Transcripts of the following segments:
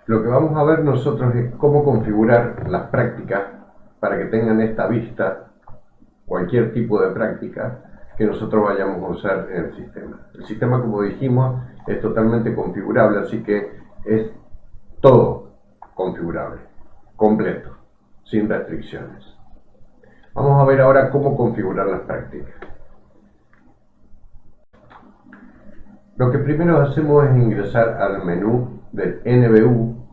Lo que vamos a ver nosotros es cómo configurar las prácticas para que tengan esta vista, cualquier tipo de práctica que nosotros vayamos a usar en el sistema. El sistema, como dijimos, es totalmente configurable, así que es todo configurable, completo, sin restricciones. Vamos a ver ahora cómo configurar las prácticas. Lo que primero hacemos es ingresar al menú del NBU,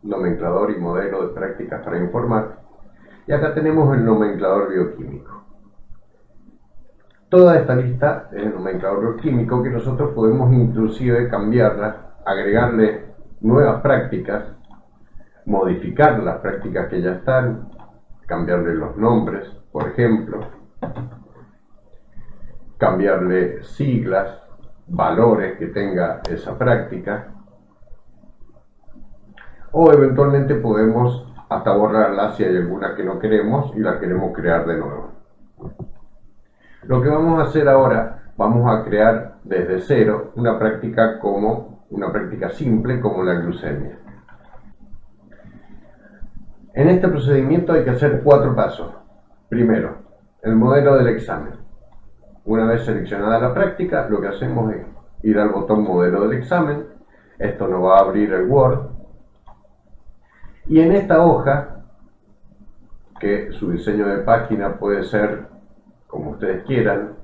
nomenclador y modelo de prácticas para informar, y acá tenemos el nomenclador bioquímico. Toda esta lista es el nomenclador bioquímico que nosotros podemos inclusive cambiarla, agregarle nuevas prácticas, modificar las prácticas que ya están, cambiarle los nombres, por ejemplo, cambiarle siglas, valores que tenga esa práctica, o eventualmente podemos hasta borrarla si hay alguna que no queremos y la queremos crear de nuevo. Lo que vamos a hacer ahora, vamos a crear desde cero una práctica simple como la glucemia. En este procedimiento hay que hacer 4 pasos. Primero, el modelo del examen. Una vez seleccionada la práctica, lo que hacemos es ir al botón modelo del examen. Esto nos va a abrir el Word. Y en esta hoja, que su diseño de página puede ser como ustedes quieran,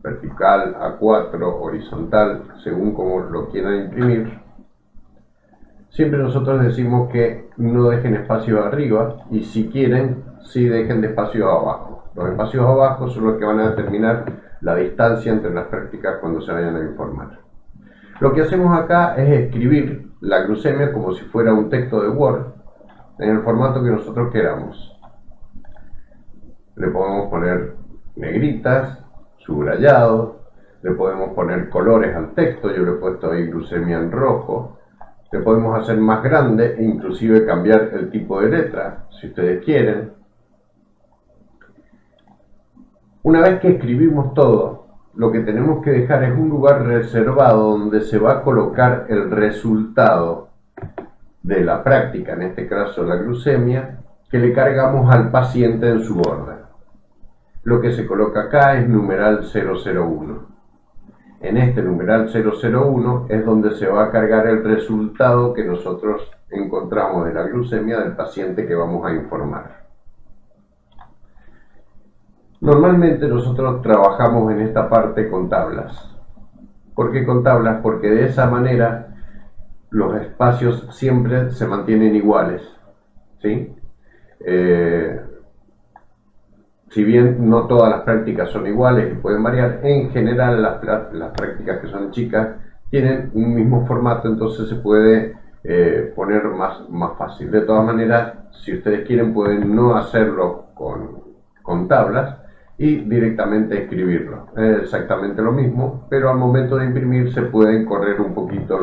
vertical, A4, horizontal, según como lo quieran imprimir, siempre nosotros decimos que no dejen espacio arriba y si quieren, sí dejen de espacio abajo. Los espacios abajo son los que van a determinar la distancia entre las prácticas cuando se vayan a informar. Lo que hacemos acá es escribir la glucemia como si fuera un texto de Word en el formato que nosotros queramos. Le podemos poner negritas, subrayado, le podemos poner colores al texto, yo le he puesto ahí glucemia en rojo, le podemos hacer más grande e inclusive cambiar el tipo de letra, si ustedes quieren. Una vez que escribimos todo, lo que tenemos que dejar es un lugar reservado donde se va a colocar el resultado de la práctica, en este caso la glucemia, que le cargamos al paciente en su orden. Lo que se coloca acá es numeral 001. En este numeral 001 es donde se va a cargar el resultado que nosotros encontramos de la glucemia del paciente que vamos a informar. Normalmente nosotros trabajamos en esta parte con tablas. ¿Por qué con tablas? Porque de esa manera los espacios siempre se mantienen iguales, ¿sí? Si bien no todas las prácticas son iguales y pueden variar, en general las prácticas que son chicas tienen un mismo formato, entonces se puede poner más fácil. De todas maneras, si ustedes quieren, pueden no hacerlo con tablas y directamente escribirlo. Es exactamente lo mismo, pero al momento de imprimir se pueden correr un poquito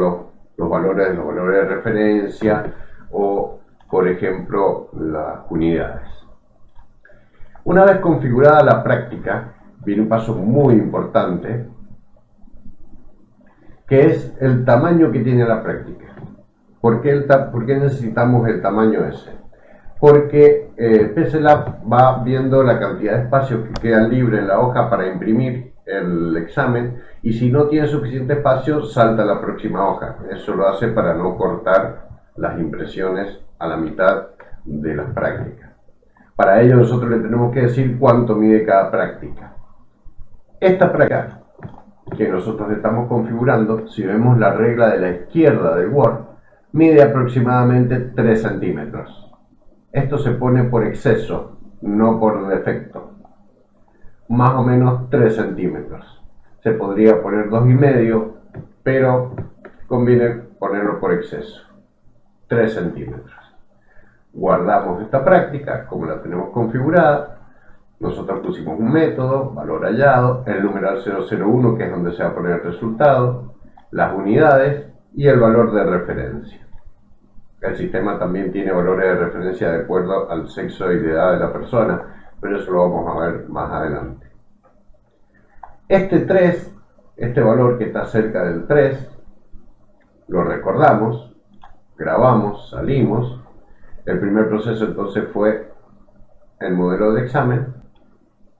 los valores de referencia o, por ejemplo, las unidades. Una vez configurada la práctica, viene un paso muy importante, que es el tamaño que tiene la práctica. ¿Por qué necesitamos el tamaño ese? Porque PCLab va viendo la cantidad de espacios que quedan libres en la hoja para imprimir el examen y si no tiene suficiente espacio, salta a la próxima hoja. Eso lo hace para no cortar las impresiones a la mitad de las prácticas. Para ello nosotros le tenemos que decir cuánto mide cada práctica. Esta práctica que nosotros estamos configurando, si vemos la regla de la izquierda del Word, mide aproximadamente 3 centímetros. Esto se pone por exceso, no por defecto. Más o menos 3 centímetros. Se podría poner 2,5, pero conviene ponerlo por exceso. 3 centímetros. Guardamos esta práctica como la tenemos configurada. Nosotros pusimos un método, valor hallado, el numeral 001 que es donde se va a poner el resultado, las unidades y el valor de referencia. El sistema también tiene valores de referencia de acuerdo al sexo y la edad de la persona, pero eso lo vamos a ver más adelante. Este 3, este valor que está cerca del 3, lo recordamos, grabamos, salimos. El primer proceso entonces fue el modelo de examen.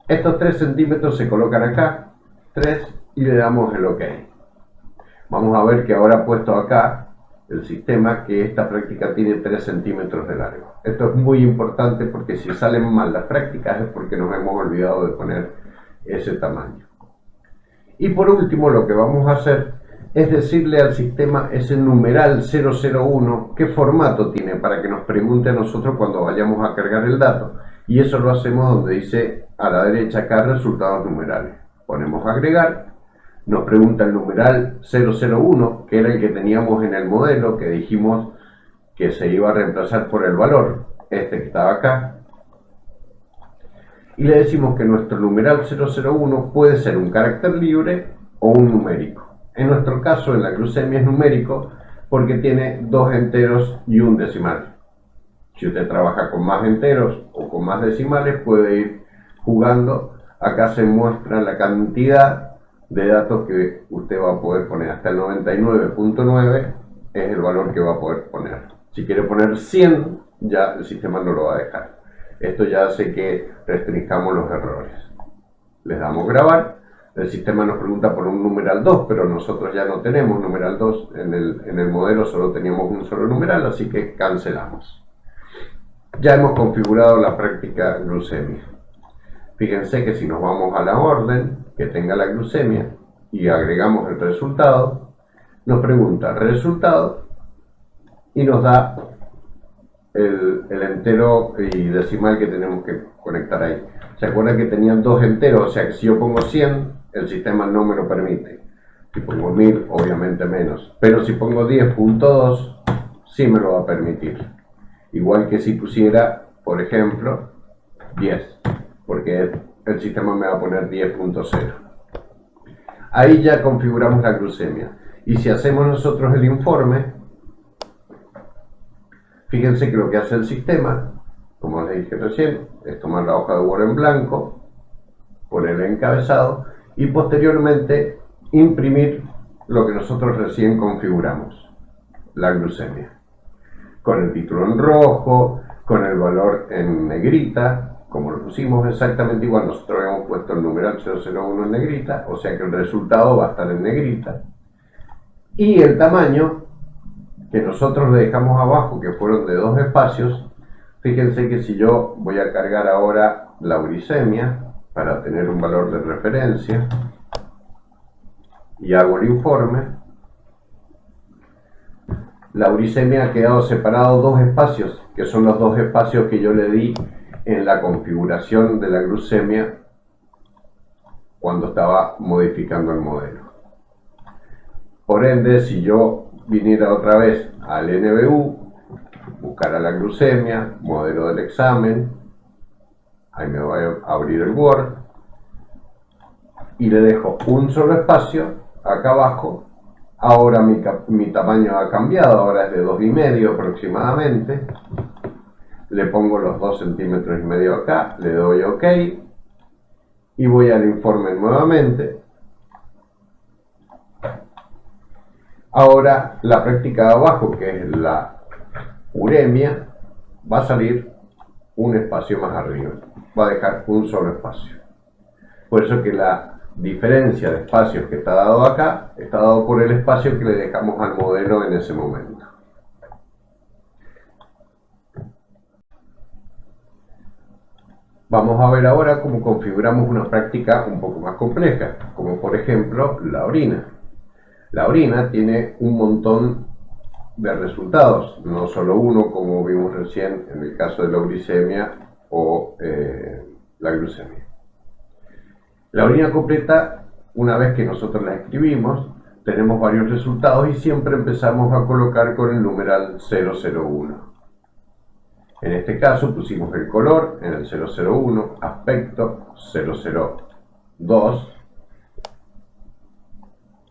Estos 3 centímetros se colocan acá, 3, y le damos el OK. Vamos a ver que ahora ha puesto acá el sistema que esta práctica tiene 3 centímetros de largo. Esto es muy importante porque si salen mal las prácticas es porque nos hemos olvidado de poner ese tamaño. Y por último, lo que vamos a hacer es decirle al sistema ese numeral 001 qué formato tiene para que nos pregunte a nosotros cuando vayamos a cargar el dato. Y eso lo hacemos donde dice a la derecha acá resultados numerales. Ponemos agregar, nos pregunta el numeral 001, que era el que teníamos en el modelo, que dijimos que se iba a reemplazar por el valor, este que estaba acá. Y le decimos que nuestro numeral 001 puede ser un carácter libre o un numérico. En nuestro caso, en la glucemia es numérico porque tiene 2 enteros y un decimal. Si usted trabaja con más enteros o con más decimales, puede ir jugando. Acá se muestra la cantidad de datos que usted va a poder poner. Hasta el 99.9 es el valor que va a poder poner. Si quiere poner 100, ya el sistema no lo va a dejar. Esto ya hace que restringamos los errores. Les damos grabar. El sistema nos pregunta por un numeral 2, pero nosotros ya no tenemos numeral 2. En el modelo solo teníamos un solo numeral, así que cancelamos. Ya hemos configurado la práctica glucemia. Fíjense que si nos vamos a la orden que tenga la glucemia y agregamos el resultado, nos pregunta resultado y nos da el entero y decimal que tenemos que conectar ahí. ¿Se acuerdan que tenían 2 enteros? O sea que si yo pongo 100, el sistema no me lo permite. Si pongo 1000, obviamente menos. Pero si pongo 10.2, sí me lo va a permitir. Igual que si pusiera, por ejemplo, 10, porque el sistema me va a poner 10.0. Ahí ya configuramos la glucemia. Y si hacemos nosotros el informe, fíjense que lo que hace el sistema, como les dije recién, es tomar la hoja de Word en blanco, poner el encabezado y posteriormente imprimir lo que nosotros recién configuramos, la glucemia. Con el título en rojo, con el valor en negrita, como lo pusimos exactamente igual, nosotros habíamos puesto el numeral 001 en negrita, o sea que el resultado va a estar en negrita. Y el tamaño que nosotros le dejamos abajo, que fueron de 2 espacios, fíjense que si yo voy a cargar ahora la uricemia para tener un valor de referencia y hago el informe, la uricemia ha quedado separado 2 espacios, que son los 2 espacios que yo le di en la configuración de la glucemia cuando estaba modificando el modelo. Por ende, si yo viniera otra vez al NBU, buscara la glucemia, modelo del examen, ahí me va a abrir el Word, y le dejo un solo espacio acá abajo. Ahora mi tamaño ha cambiado, ahora es de 2,5 aproximadamente. Le pongo los 2,5 centímetros acá, le doy OK y voy al informe nuevamente. Ahora la práctica de abajo, que es la uremia, va a salir un espacio más arriba, va a dejar un solo espacio. Por eso que la diferencia de espacios que está dado acá está dado por el espacio que le dejamos al modelo en ese momento. Vamos a ver ahora cómo configuramos una práctica un poco más compleja, como por ejemplo la orina. La orina tiene un montón de resultados, no solo uno como vimos recién en el caso de la uricemia o la glucemia. La orina completa, una vez que nosotros la escribimos, tenemos varios resultados y siempre empezamos a colocar con el numeral 001. En este caso pusimos el color en el 001, aspecto 002,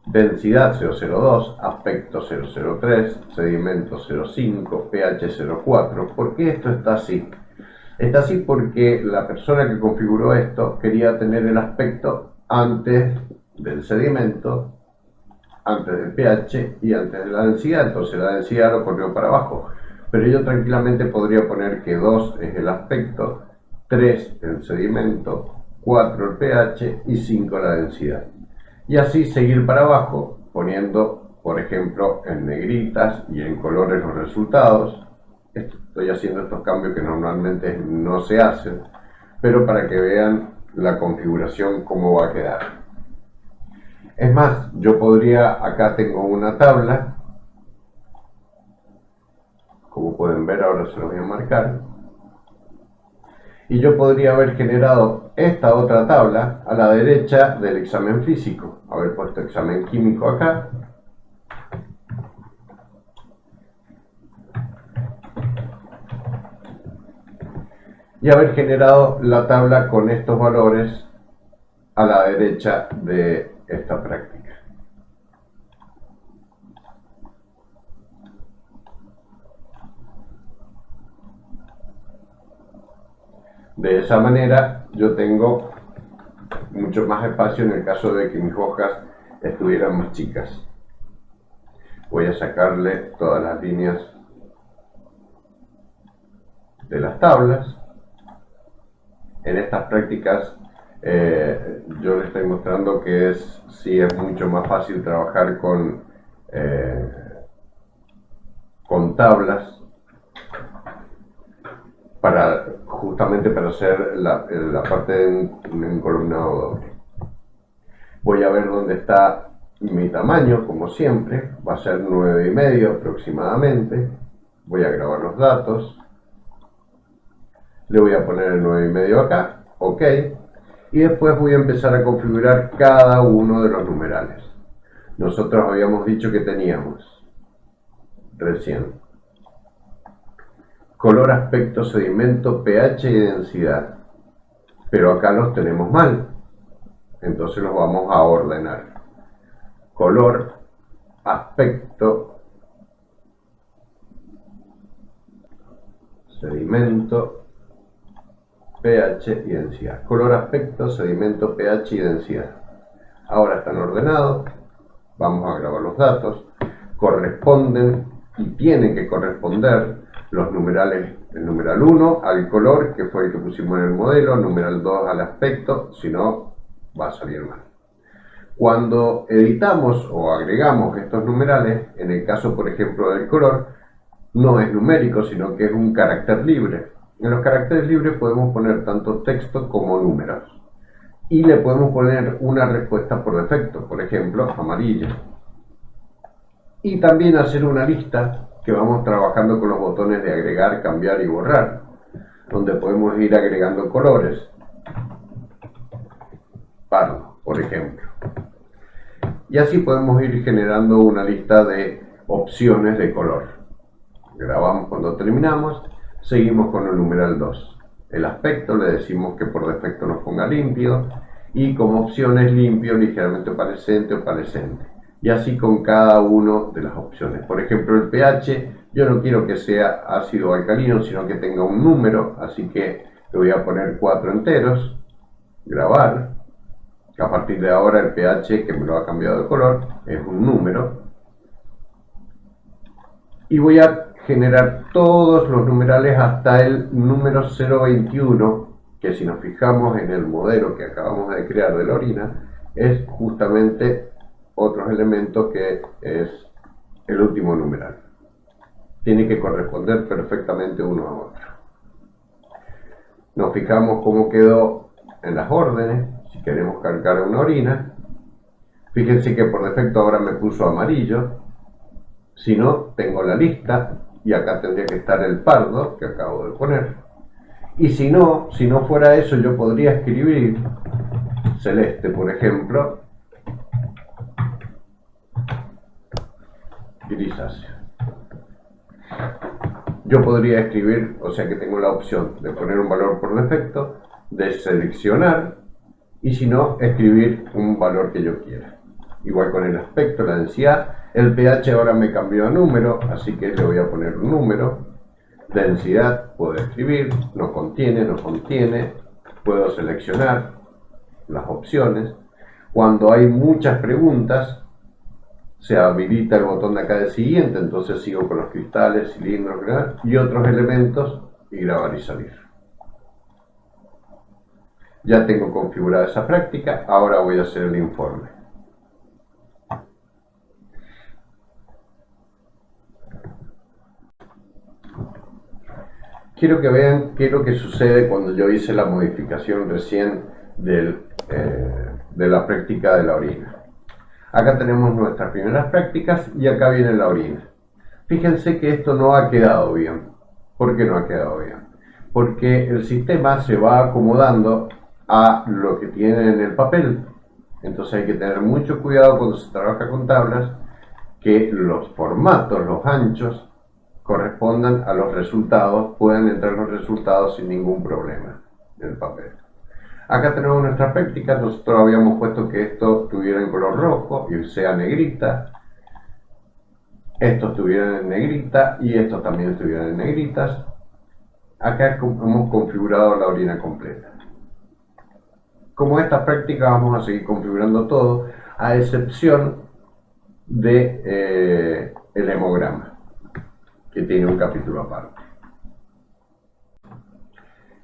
densidad 002, aspecto 003, sedimento 05, pH 04. ¿Por qué esto está así? Está así porque la persona que configuró esto quería tener el aspecto antes del sedimento, antes del pH y antes de la densidad, entonces la densidad lo corrió para abajo. Pero yo tranquilamente podría poner que 2 es el aspecto, 3 el sedimento, 4 el pH y 5 la densidad. Y así seguir para abajo poniendo, por ejemplo, en negritas y en colores los resultados. Estoy haciendo estos cambios que normalmente no se hacen, pero para que vean la configuración cómo va a quedar. Es más, yo podría, acá tengo una tabla, como pueden ver ahora se los voy a marcar, y yo podría haber generado esta otra tabla a la derecha del examen físico, haber puesto examen químico acá, y haber generado la tabla con estos valores a la derecha de esta práctica. De esa manera yo tengo mucho más espacio en el caso de que mis hojas estuvieran más chicas. Voy a sacarle todas las líneas de las tablas. En estas prácticas yo les estoy mostrando que sí es mucho más fácil trabajar con tablas justamente para hacer la parte de un encolumnado doble. Voy a ver dónde está mi tamaño, como siempre, va a ser 9,5 aproximadamente. Voy a grabar los datos. Le voy a poner el 9,5 acá, ok. Y después voy a empezar a configurar cada uno de los numerales. Nosotros habíamos dicho que teníamos recién color, aspecto, sedimento, pH y densidad. Pero acá los tenemos mal. Entonces los vamos a ordenar. Color, aspecto, sedimento, pH y densidad. Color, aspecto, sedimento, pH y densidad. Ahora están ordenados. Vamos a grabar los datos. Corresponden y tienen que corresponder los numerales, el numeral 1 al color, que fue el que pusimos en el modelo, el numeral 2 al aspecto, si no va a salir mal. Cuando editamos o agregamos estos numerales, en el caso por ejemplo del color, no es numérico, sino que es un carácter libre. En los caracteres libres podemos poner tanto texto como números. Y le podemos poner una respuesta por defecto, por ejemplo, amarillo. Y también hacer una lista que vamos trabajando con los botones de agregar, cambiar y borrar, donde podemos ir agregando colores. Pardo, por ejemplo. Y así podemos ir generando una lista de opciones de color. Grabamos cuando terminamos, seguimos con el numeral 2. El aspecto le decimos que por defecto nos ponga limpio y como opciones limpio, ligeramente opalescente o opalescente. Y así con cada una de las opciones. Por ejemplo, el pH, yo no quiero que sea ácido o alcalino, sino que tenga un número, así que le voy a poner 4 enteros, grabar. A partir de ahora el pH, que me lo ha cambiado de color, es un número. Y voy a generar todos los numerales hasta el número 0,21, que si nos fijamos en el modelo que acabamos de crear de la orina, es justamente otros elementos que es el último numeral. Tiene que corresponder perfectamente uno a otro. Nos fijamos cómo quedó en las órdenes. Si queremos cargar una orina, fíjense que por defecto ahora me puso amarillo. Si no, tengo la lista y acá tendría que estar el pardo que acabo de poner. Y si no fuera eso, yo podría escribir celeste, por ejemplo, grisáceo. Yo podría escribir, o sea que tengo la opción de poner un valor por defecto, de seleccionar, y si no, escribir un valor que yo quiera. Igual con el aspecto, la densidad. El pH ahora me cambió a número, así que le voy a poner un número. Densidad, puedo escribir, no contiene, no contiene. Puedo seleccionar las opciones. Cuando hay muchas preguntas, se habilita el botón de acá de siguiente, entonces sigo con los cristales, cilindros y otros elementos y grabar y salir. Ya tengo configurada esa práctica, ahora voy a hacer el informe. Quiero que vean qué es lo que sucede cuando yo hice la modificación recién de la práctica de la orina. Acá tenemos nuestras primeras prácticas y acá viene la orina. Fíjense que esto no ha quedado bien. ¿Por qué no ha quedado bien? Porque el sistema se va acomodando a lo que tiene en el papel. Entonces hay que tener mucho cuidado cuando se trabaja con tablas, que los formatos, los anchos, correspondan a los resultados, puedan entrar los resultados sin ningún problema en el papel. Acá tenemos nuestra práctica, nosotros habíamos puesto que esto estuviera en color rojo y sea negrita, estos estuvieran en negrita y estos también estuvieran en negritas. Acá hemos configurado la orina completa. Como esta práctica vamos a seguir configurando todo, a excepción de el hemograma, que tiene un capítulo aparte.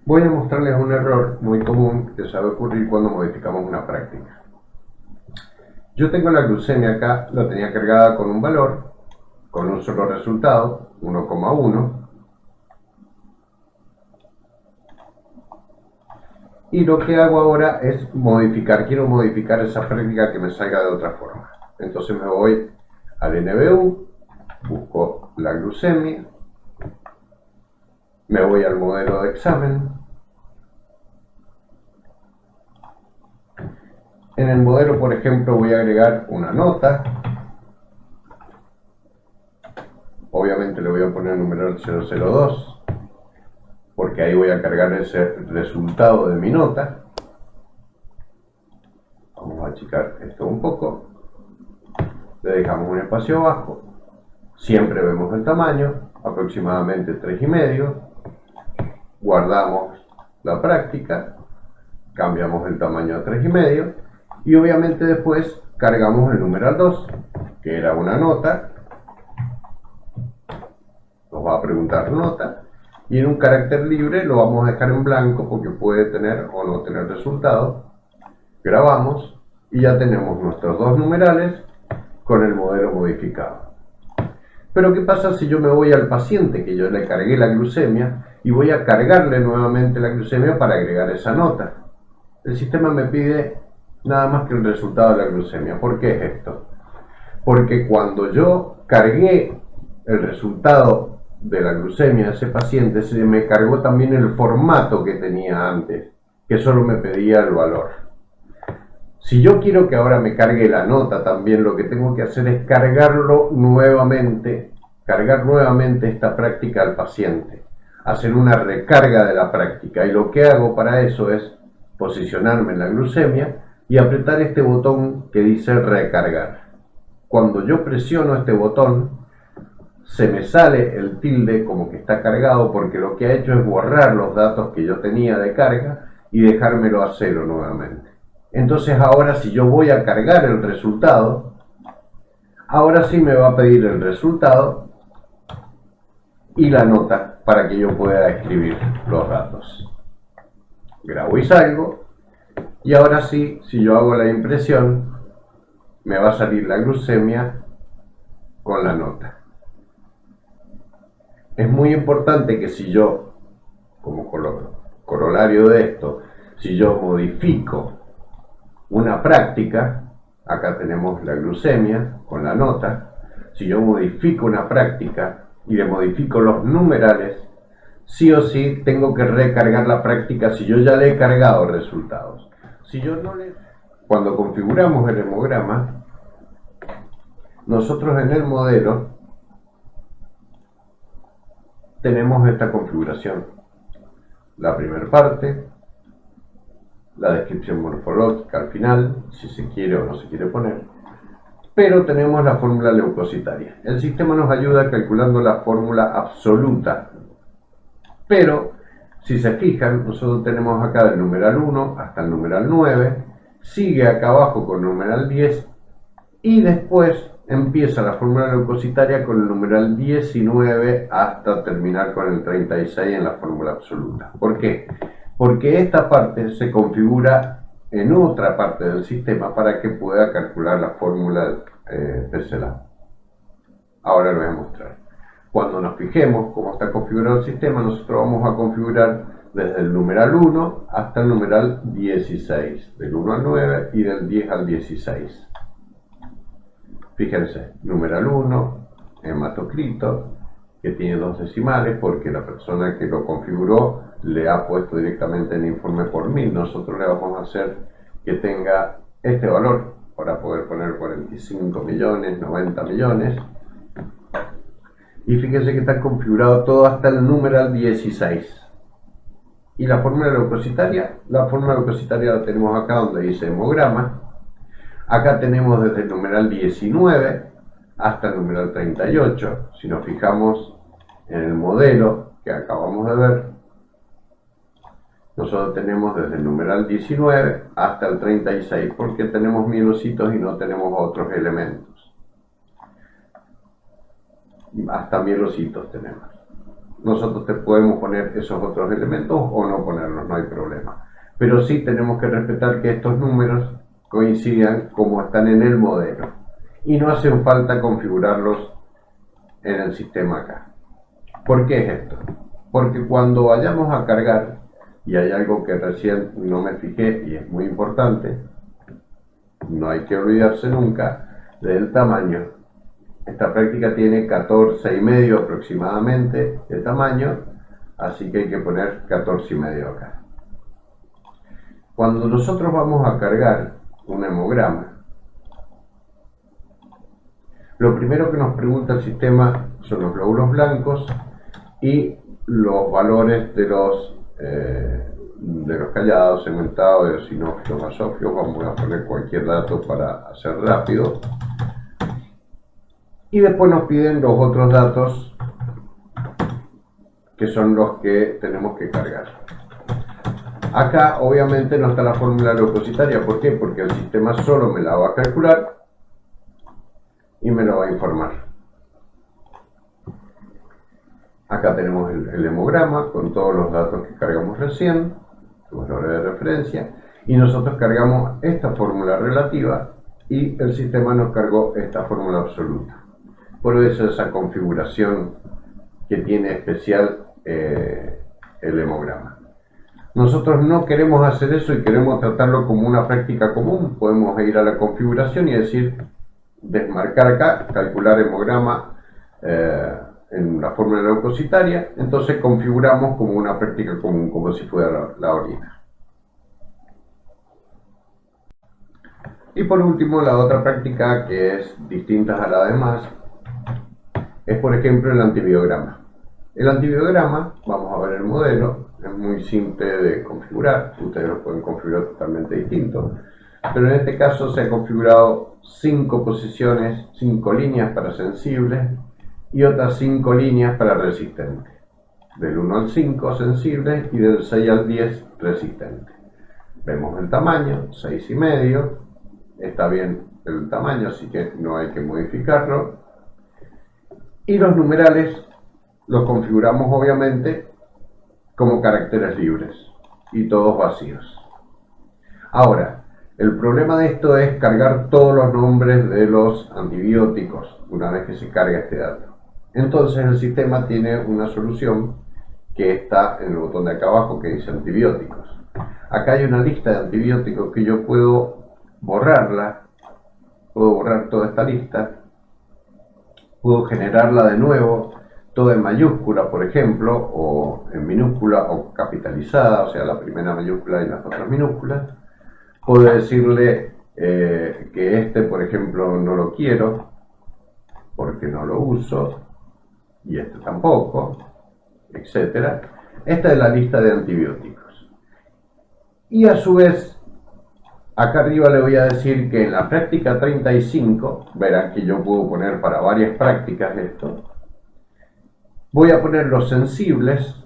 Voy a mostrarles un error muy común que sabe ocurrir cuando modificamos una práctica. Yo tengo la glucemia acá, la tenía cargada con un valor, con un solo resultado, 1,1. Y lo que hago ahora es modificar, quiero modificar esa práctica que me salga de otra forma. Entonces me voy al NBU, busco la glucemia, me voy al modelo de examen. En el modelo, por ejemplo, voy a agregar una nota. Obviamente le voy a poner el numeral 002, porque ahí voy a cargar ese resultado de mi nota. Vamos a achicar esto un poco. Le dejamos un espacio abajo. Siempre vemos el tamaño, aproximadamente 3,5. Guardamos la práctica, cambiamos el tamaño a 3,5 y obviamente después cargamos el numeral 2, que era una nota. Nos va a preguntar nota y en un carácter libre lo vamos a dejar en blanco porque puede tener o no tener resultado. Grabamos y ya tenemos nuestros dos numerales con el modelo modificado. Pero ¿qué pasa si yo me voy al paciente que yo le cargué la glucemia y voy a cargarle nuevamente la glucemia para agregar esa nota? El sistema me pide nada más que el resultado de la glucemia. ¿Por qué es esto? Porque cuando yo cargué el resultado de la glucemia a ese paciente, se me cargó también el formato que tenía antes, que solo me pedía el valor. Si yo quiero que ahora me cargue la nota también, lo que tengo que hacer es cargarlo nuevamente, cargar nuevamente esta práctica al paciente, hacer una recarga de la práctica. Y lo que hago para eso es posicionarme en la glucemia y apretar este botón que dice recargar. Cuando yo presiono este botón, se me sale el tilde como que está cargado, porque lo que ha hecho es borrar los datos que yo tenía de carga y dejármelo a 0 nuevamente. Entonces ahora si yo voy a cargar el resultado, ahora sí me va a pedir el resultado y la nota para que yo pueda escribir los datos. Grabo y salgo, y ahora sí, si yo hago la impresión, me va a salir la glucemia con la nota. Es muy importante que si yo, como corolario de esto, si yo modifico una práctica, acá tenemos la glucemia con la nota, si yo modifico una práctica y le modifico los numerales, sí o sí tengo que recargar la práctica si yo ya le he cargado resultados. Si yo no le... Cuando configuramos el hemograma, nosotros en el modelo tenemos esta configuración. La primera parte, la descripción morfológica al final, si se quiere o no se quiere poner, pero tenemos la fórmula leucocitaria. El sistema nos ayuda calculando la fórmula absoluta, pero si se fijan, nosotros tenemos acá del numeral 1 hasta el numeral 9, sigue acá abajo con numeral 10 y después empieza la fórmula leucocitaria con el numeral 19 hasta terminar con el 36 en la fórmula absoluta. ¿Por qué? Porque esta parte se configura en otra parte del sistema para que pueda calcular la fórmula PCLab. Ahora lo voy a mostrar. Cuando nos fijemos cómo está configurado el sistema, nosotros vamos a configurar desde el numeral 1 hasta el numeral 16, del 1 al 9 y del 10 al 16. Fíjense, numeral 1, hematoclito, que tiene 2 decimales porque la persona que lo configuró le ha puesto directamente el informe por 1000. Nosotros le vamos a hacer que tenga este valor para poder poner 45 millones, 90 millones. Y fíjense que está configurado todo hasta el numeral 16. Y la fórmula leucocitaria la tenemos acá donde dice hemograma. Acá tenemos desde el numeral 19 hasta el numeral 38. Si nos fijamos en el modelo que acabamos de ver, nosotros tenemos desde el numeral 19 hasta el 36, porque tenemos mielocitos y no tenemos otros elementos. Hasta mielocitos tenemos. Nosotros podemos poner esos otros elementos o no ponerlos, no hay problema. Pero sí tenemos que respetar que estos números coincidan como están en el modelo. Y no hace falta configurarlos en el sistema acá. ¿Por qué es esto? Porque cuando vayamos a cargar, y hay algo que recién no me fijé y es muy importante, no hay que olvidarse nunca del tamaño. Esta práctica tiene 14,5 aproximadamente de tamaño, así que hay que poner 14,5 acá. Cuando nosotros vamos a cargar un hemograma, lo primero que nos pregunta el sistema son los glóbulos blancos y los valores de los callados, segmentados, de eosinófilos, basófilos. Vamos a poner cualquier dato para hacer rápido. Y después nos piden los otros datos que son los que tenemos que cargar. Acá obviamente no está la fórmula leucocitaria. ¿Por qué? Porque el sistema solo me la va a calcular y me lo va a informar. Acá tenemos el hemograma con todos los datos que cargamos recién, los valores de referencia, y nosotros cargamos esta fórmula relativa y el sistema nos cargó esta fórmula absoluta. Por eso esa configuración que tiene especial el hemograma. Nosotros no queremos hacer eso y queremos tratarlo como una práctica común. Podemos ir a la configuración y decir, desmarcar acá, calcular hemograma en la fórmula leucocitaria. Entonces configuramos como una práctica común, como si fuera la orina. Y por último, la otra práctica que es distinta a la demás es, por ejemplo, el antibiograma. El antibiograma, vamos a ver el modelo, es muy simple de configurar. Ustedes lo pueden configurar totalmente distinto, pero en este caso se han configurado 5 posiciones, 5 líneas para sensibles y otras 5 líneas para resistentes. Del 1 al 5 sensibles y del 6 al 10 resistentes. Vemos el tamaño, 6,5. Está bien el tamaño, así que no hay que modificarlo. Y los numerales los configuramos obviamente como caracteres libres y todos vacíos. Ahora, el problema de esto es cargar todos los nombres de los antibióticos una vez que se carga este dato. Entonces el sistema tiene una solución que está en el botón de acá abajo que dice antibióticos. Acá hay una lista de antibióticos que yo puedo borrarla, puedo borrar toda esta lista, puedo generarla de nuevo, todo en mayúscula, por ejemplo, o en minúscula o capitalizada, o sea, la primera mayúscula y las otras minúsculas. Puedo decirle que este, por ejemplo, no lo quiero porque no lo uso, y este tampoco, etc. Esta es la lista de antibióticos. Y a su vez, acá arriba le voy a decir que en la práctica 35, verán que yo puedo poner para varias prácticas esto, voy a poner los sensibles.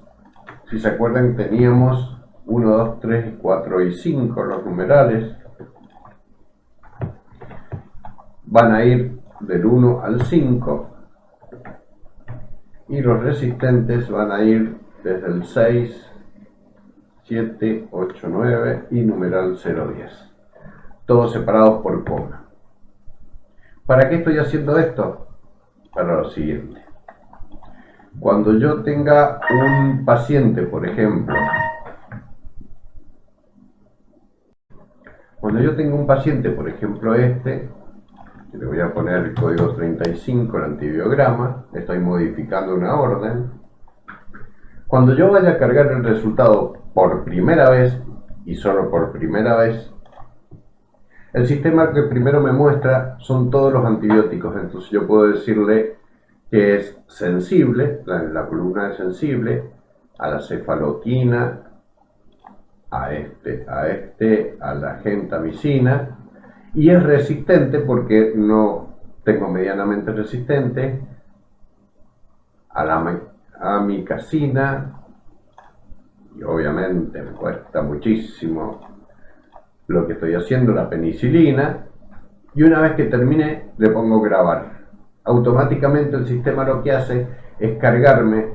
Si se acuerdan, teníamos 1, 2, 3, 4 y 5 los numerales. Van a ir del 1 al 5 y los resistentes van a ir desde el 6, 7, 8, 9 y numeral 0, 10. Todos separados por coma. ¿Para qué estoy haciendo esto? Para lo siguiente. Cuando yo tenga un paciente, por ejemplo, este, le voy a poner el código 35, el antibiograma, estoy modificando una orden. Cuando yo vaya a cargar el resultado por primera vez, y solo por primera vez, el sistema que primero me muestra son todos los antibióticos. Entonces yo puedo decirle que es sensible, la columna es sensible, a la cefaloquina, a la gentamicina, y es resistente porque no tengo medianamente resistente a la amicacina, y obviamente me cuesta muchísimo lo que estoy haciendo, la penicilina, y una vez que termine le pongo grabar. Automáticamente el sistema lo que hace es cargarme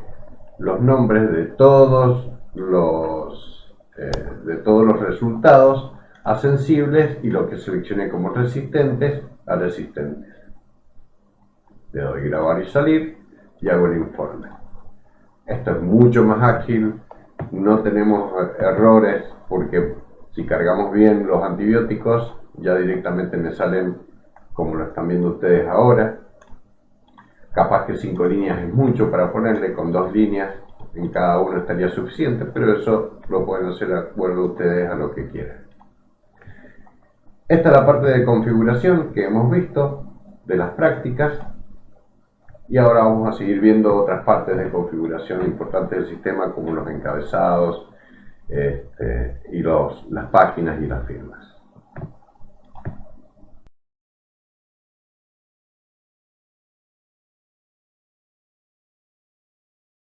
los nombres de todos los resultados a sensibles y lo que seleccioné como resistentes a resistentes. Le doy grabar y salir y hago el informe. Esto es mucho más ágil, no tenemos errores porque si cargamos bien los antibióticos ya directamente me salen como lo están viendo ustedes ahora. Capaz que 5 líneas es mucho para ponerle, con 2 líneas en cada uno estaría suficiente, pero eso lo pueden hacer de acuerdo ustedes a lo que quieran. Esta es la parte de configuración que hemos visto de las prácticas y ahora vamos a seguir viendo otras partes de configuración importantes del sistema como los encabezados y las páginas y las firmas.